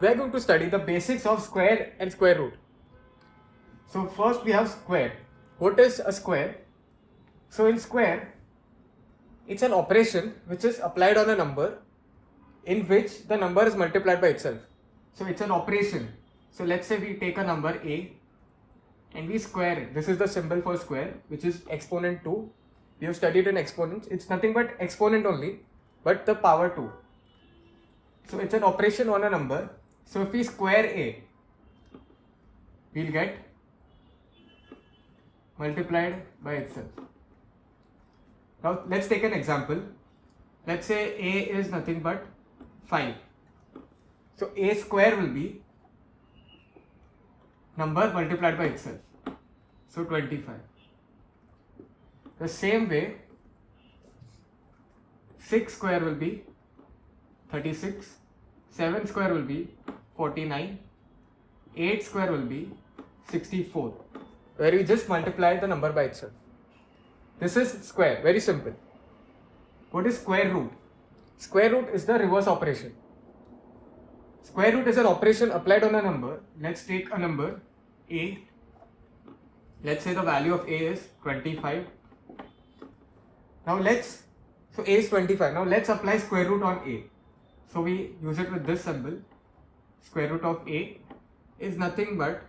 We are going to study the basics of square and square root. So first we have square. What is a square? So in square, it's an operation which is applied on a number in which the number is multiplied by itself. So it's an operation. So let's say we take a number a and we square it. This is the symbol for square, which is exponent 2. We have studied in exponents. It's nothing but exponent only, but the power 2. So it's an operation on a number. So if we square a, we'll get multiplied by itself. Now let's take an example. Let's say a is nothing but 5. So a square will be number multiplied by itself. So 25. The same way, 6 square will be 36, 7 square will be 49, 8 square will be 64, where we just multiply the number by itself. This is square, very simple. What is square root? Square root is the reverse operation. Square root is an operation applied on a number. Let's take a number a. Let's say the value of a is 25. Now so a is 25. Now let's apply square root on a. So we use it with this symbol. Square root of a is nothing but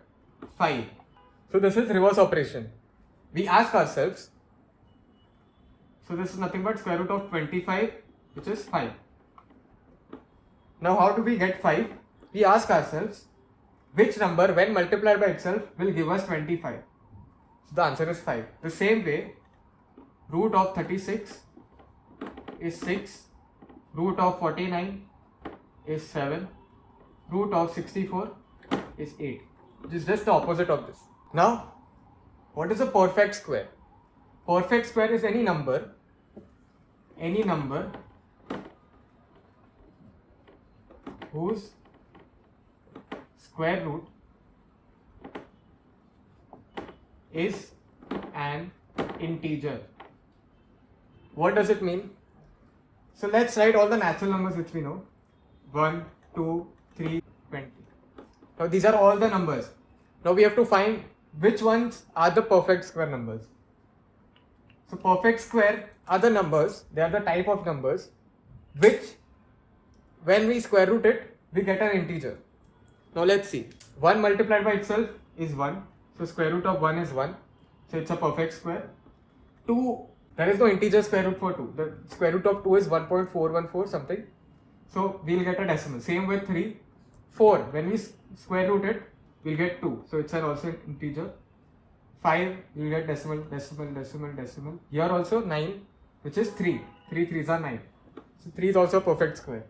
5. So this is reverse operation. We ask ourselves, so this is nothing but square root of 25, which is 5. Now how do we get 5? We ask ourselves, which number when multiplied by itself will give us 25? So the answer is 5. The same way, root of 36 is 6, root of 49 is 7, root of 64 is 8, which is just the opposite of this. Now, what is a perfect square? Perfect square is any number whose square root is an integer. What does it mean? So let's write all the natural numbers which we know. 1, 2, 3, 20. Now these are all the numbers. Now we have to find which ones are the perfect square numbers. So perfect square are the numbers, they are the type of numbers which when we square root it, we get an integer. Now let's see. 1 multiplied by itself is 1. So square root of 1 is 1. So it's a perfect square. 2, there is no integer square root for 2. The square root of 2 is 1.414 something. So we'll get a decimal. Same with 3. 4, when we square root it, we'll get 2. So it's also an integer. 5, we'll get decimal. Here also 9, which is 3. 3 3s are 9. So 3 is also a perfect square.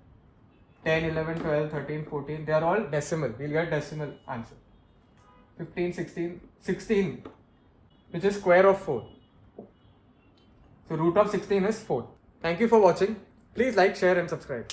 10, 11, 12, 13, 14, they are all decimal. We'll get decimal answer. 15, 16, which is square of 4. So root of 16 is 4. Thank you for watching. Please like, share and subscribe.